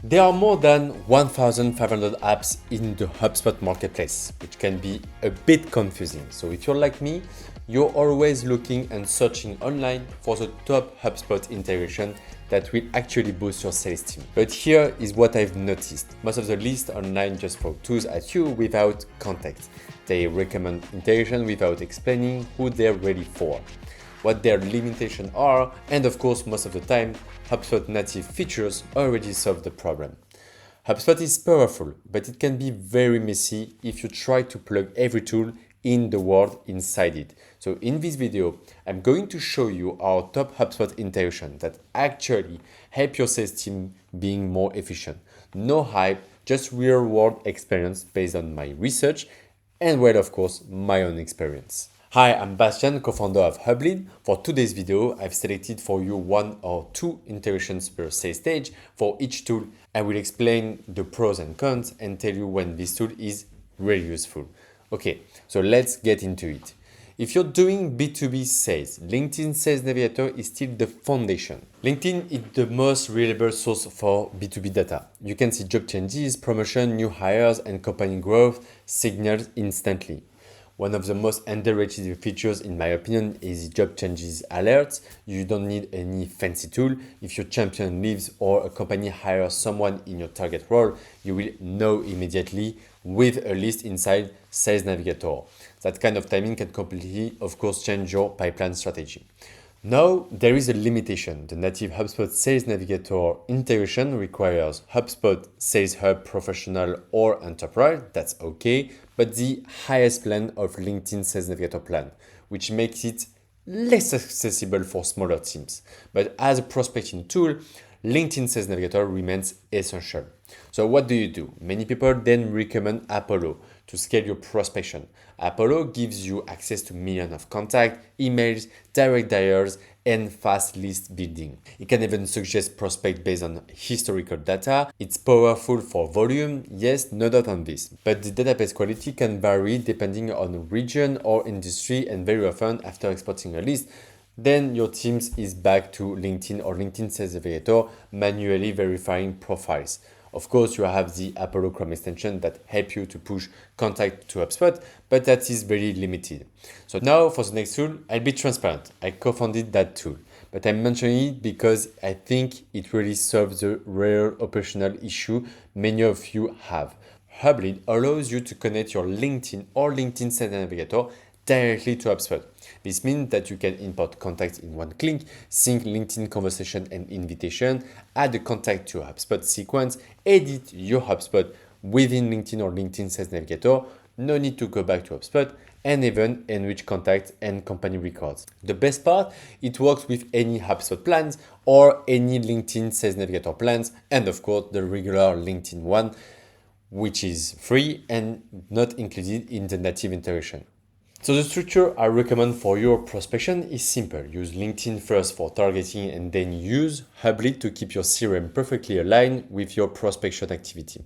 There are more than 1,500 apps in the HubSpot marketplace, which can be a bit confusing. So if you're like me, you're always looking and searching online for the top HubSpot integration that will actually boost your sales team. But here is what I've noticed. Most of the lists online just throw tools at you without context. They recommend integration without explaining who they're ready for, what their limitations are, and of course, most of the time, HubSpot native features already solve the problem. HubSpot is powerful, but it can be very messy if you try to plug every tool in the world inside it. So in this video, I'm going to show you our top HubSpot integration that actually help your sales team being more efficient. No hype, just real world experience based on my research and, well, of course, my own experience. Hi, I'm Bastian, co-founder of Hublead. For today's video, I've selected for you one or two integrations per sales stage for each tool. I will explain the pros and cons and tell you when this tool is really useful. Okay, so let's get into it. If you're doing B2B sales, LinkedIn Sales Navigator is still the foundation. LinkedIn is the most reliable source for B2B data. You can see job changes, promotion, new hires, and company growth signals instantly. One of the most underrated features, in my opinion, is job changes alerts. You don't need any fancy tool. If your champion leaves or a company hires someone in your target role, you will know immediately with a list inside Sales Navigator. That kind of timing can completely, of course, change your pipeline strategy. Now, there is a limitation. The native HubSpot Sales Navigator integration requires HubSpot Sales Hub Professional or Enterprise, that's okay, but the highest plan of LinkedIn Sales Navigator plan, which makes it less accessible for smaller teams. But as a prospecting tool, LinkedIn Sales Navigator remains essential. So what do? Many people then recommend Apollo to scale your prospection. Apollo gives you access to millions of contacts, emails, direct dials, and fast list building. It can even suggest prospects based on historical data. It's powerful for volume, yes, no doubt on this. But the database quality can vary depending on region or industry, and very often after exporting a list, then your team is back to LinkedIn or LinkedIn Sales Navigator manually verifying profiles. Of course, you have the Apollo Chrome extension that help you to push contact to HubSpot, but that is very limited. So now for the next tool, I'll be transparent. I co-founded that tool, but I'm mentioning it because I think it really solves the real operational issue many of you have. Hublead allows you to connect your LinkedIn or LinkedIn Sales Navigator directly to HubSpot. This means that you can import contacts in one click, sync LinkedIn conversation and invitation, add a contact to a HubSpot sequence, edit your HubSpot within LinkedIn or LinkedIn Sales Navigator. No need to go back to HubSpot, and even enrich contacts and company records. The best part, it works with any HubSpot plans or any LinkedIn Sales Navigator plans, and of course the regular LinkedIn one, which is free and not included in the native integration. So the structure I recommend for your prospection is simple. Use LinkedIn first for targeting and then use Hublead to keep your CRM perfectly aligned with your prospection activity.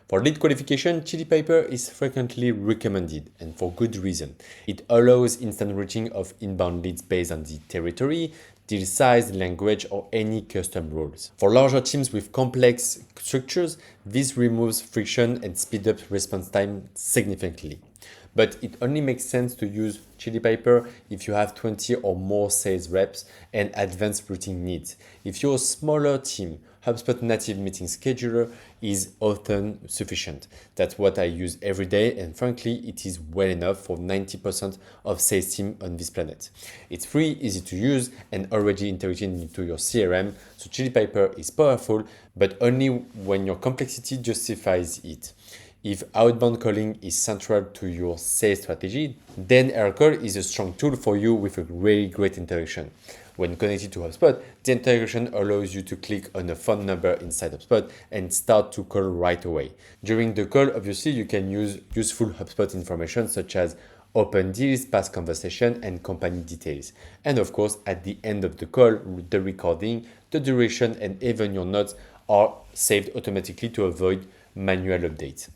For lead qualification, ChiliPiper is frequently recommended, and for good reason. It allows instant routing of inbound leads based on the territory, deal size, language, or any custom rules. For larger teams with complex structures, this removes friction and speeds up response time significantly. But it only makes sense to use ChiliPiper if you have 20 or more sales reps and advanced routing needs. If you're a smaller team, HubSpot native meeting scheduler is often sufficient. That's what I use every day, and frankly, it is well enough for 90% of sales team on this planet. It's free, easy to use, and already integrated into your CRM, so ChiliPiper is powerful, but only when your complexity justifies it. If outbound calling is central to your sales strategy, then Aircall is a strong tool for you with a really great integration. When connected to HubSpot, the integration allows you to click on a phone number inside HubSpot and start to call right away. During the call, obviously, you can use useful HubSpot information such as open deals, past conversation, and company details. And of course, at the end of the call, the recording, the duration, and even your notes are saved automatically to avoid manual updates.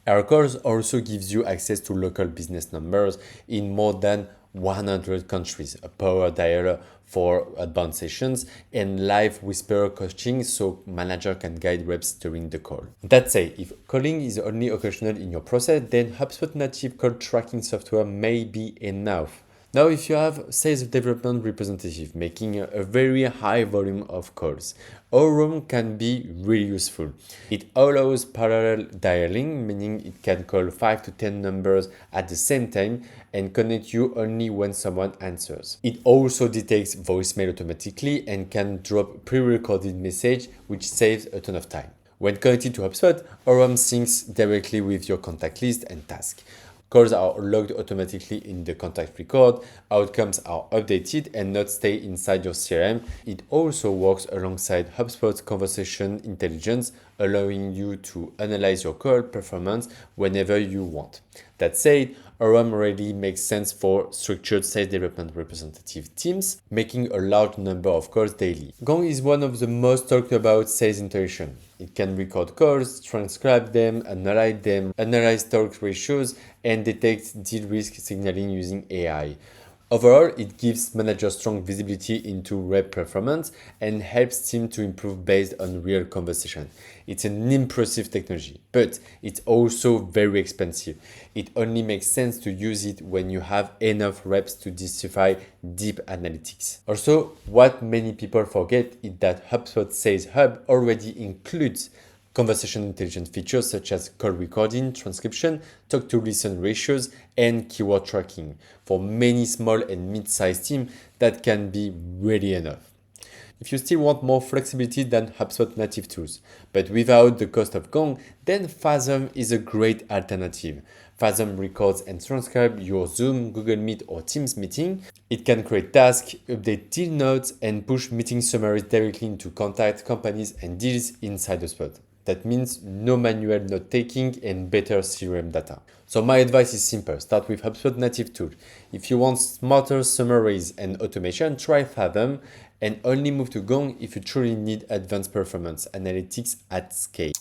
Aircall also gives you access to local business numbers in more than 100 countries, a power dialer for advanced sessions, and live whisper coaching so manager can guide reps during the call. That said, if calling is only occasional in your process, then HubSpot native call tracking software may be enough. Now, if you have sales development representative making a very high volume of calls, Orum can be really useful. It allows parallel dialing, meaning it can call 5 to 10 numbers at the same time and connect you only when someone answers. It also detects voicemail automatically and can drop pre-recorded message, which saves a ton of time. When connected to HubSpot, Orum syncs directly with your contact list and task. Calls are logged automatically in the contact record, outcomes are updated and not stay inside your CRM. It also works alongside HubSpot's conversation intelligence, allowing you to analyze your call performance whenever you want. That said, Orum really makes sense for structured sales development representative teams, making a large number of calls daily. Gong is one of the most talked about sales integration. It can record calls, transcribe them, analyze talk ratios, and detect deal risk signaling using AI. Overall, it gives managers strong visibility into rep performance and helps teams to improve based on real conversation. It's an impressive technology, but it's also very expensive. It only makes sense to use it when you have enough reps to justify deep analytics. Also, what many people forget is that HubSpot Sales Hub already includes conversation intelligence features such as call recording, transcription, talk to listen ratios, and keyword tracking. For many small and mid-sized teams, that can be really enough. If you still want more flexibility than HubSpot native tools, but without the cost of Gong, then Fathom is a great alternative. Fathom records and transcribes your Zoom, Google Meet, or Teams meeting. It can create tasks, update deal notes, and push meeting summaries directly into contact, companies, and deals inside the spot. That means no manual note taking and better CRM data. So my advice is simple. Start with HubSpot native tool. If you want smarter summaries and automation, try Fathom and only move to Gong if you truly need advanced performance analytics at scale.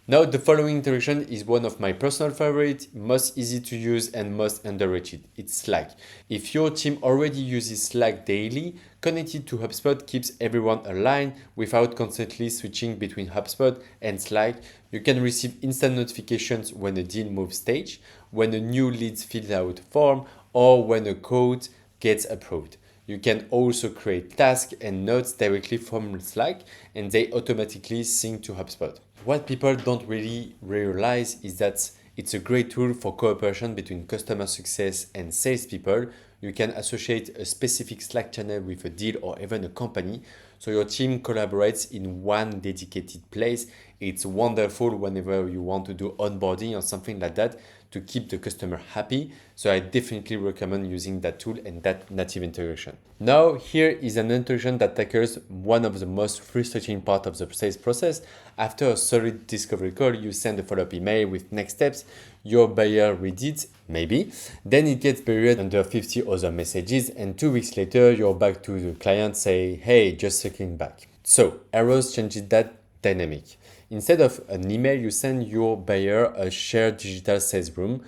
Now, the following integration is one of my personal favorites, most easy to use and most underrated. It's Slack. If your team already uses Slack daily, connected to HubSpot keeps everyone aligned without constantly switching between HubSpot and Slack. You can receive instant notifications when a deal moves stage, when a new leads fills out form, or when a quote gets approved. You can also create tasks and notes directly from Slack, and they automatically sync to HubSpot. What people don't really realize is that it's a great tool for cooperation between customer success and salespeople. You can associate a specific Slack channel with a deal or even a company, so your team collaborates in one dedicated place. It's wonderful whenever you want to do onboarding or something like that to keep the customer happy. So I definitely recommend using that tool and that native integration. Now, here is an integration that tackles one of the most frustrating parts of the sales process. After a solid discovery call, you send a follow-up email with next steps. Your buyer reads it, maybe. Then it gets buried under 50 other messages, and 2 weeks later, you're back to the client say, hey, just circling back. So Arrows changes that dynamic. Instead of an email, you send your buyer a shared digital sales room,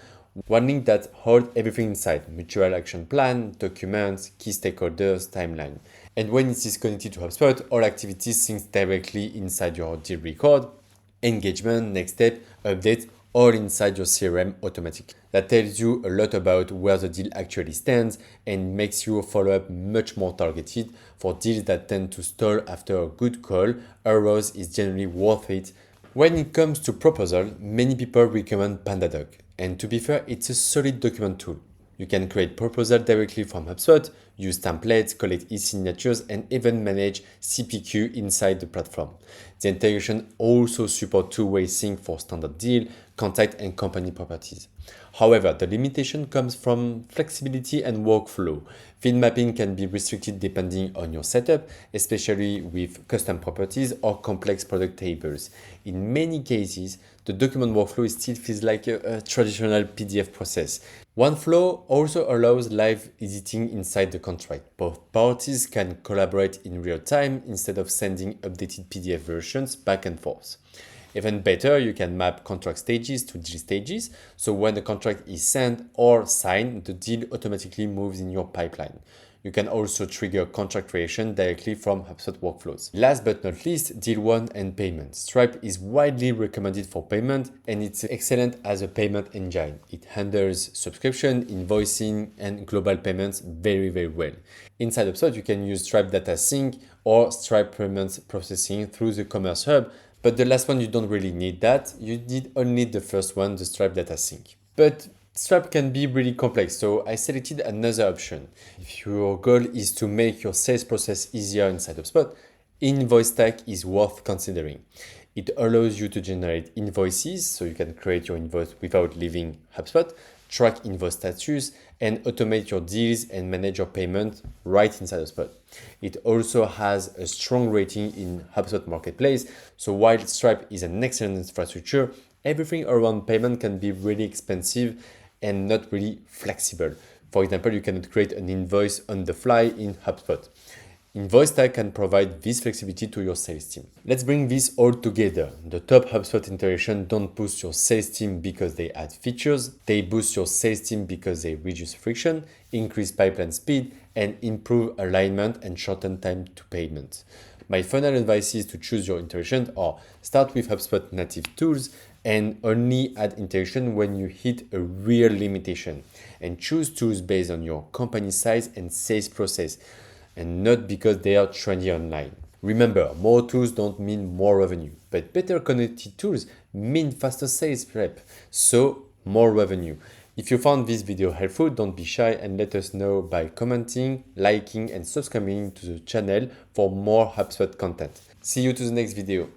one link that holds everything inside: mutual action plan, documents, key stakeholders, timeline. And when it is connected to HubSpot, all activities sync directly inside your deal record, engagement, next step, update, all inside your CRM automatically. That tells you a lot about where the deal actually stands and makes your follow-up much more targeted. For deals that tend to stall after a good call, Arrows is generally worth it. When it comes to proposal, many people recommend PandaDoc. And to be fair, it's a solid document tool. You can create proposals directly from HubSpot, use templates, collect e-signatures, and even manage CPQ inside the platform. The integration also supports two-way sync for standard deal, contact, and company properties. However, the limitation comes from flexibility and workflow. Field mapping can be restricted depending on your setup, especially with custom properties or complex product tables. In many cases, the document workflow still feels like a traditional PDF process. Oneflow also allows live editing inside the contract. Both parties can collaborate in real time instead of sending updated PDF versions back and forth. Even better, you can map contract stages to deal stages. So when the contract is sent or signed, the deal automatically moves in your pipeline. You can also trigger contract creation directly from HubSpot workflows. Last but not least, deal one and payment. Stripe is widely recommended for payment and it's excellent as a payment engine. It handles subscription, invoicing, and global payments very, very well. Inside HubSpot, you can use Stripe Data Sync or Stripe Payments Processing through the Commerce Hub. But the last one, you don't really need that. You need only the first one, the Stripe Data Sync. But Stripe can be really complex, so I selected another option. If your goal is to make your sales process easier inside HubSpot, Invoice Stack is worth considering. It allows you to generate invoices, so you can create your invoice without leaving HubSpot, track invoice status, and automate your deals and manage your payment right inside HubSpot. It also has a strong rating in HubSpot Marketplace, so while Stripe is an excellent infrastructure, everything around payment can be really expensive and not really flexible. For example, you cannot create an invoice on the fly in HubSpot. Invoice Stack can provide this flexibility to your sales team. Let's bring this all together. The top HubSpot integration don't boost your sales team because they add features. They boost your sales team because they reduce friction, increase pipeline speed, and improve alignment and shorten time to payment. My final advice is to choose your integration or start with HubSpot native tools and only add integration when you hit a real limitation, and choose tools based on your company size and sales process and not because they are trendy online. Remember, more tools don't mean more revenue, but better connected tools mean faster sales rep, so more revenue. If you found this video helpful, don't be shy and let us know by commenting, liking, and subscribing to the channel for more HubSpot content. See you to the next video.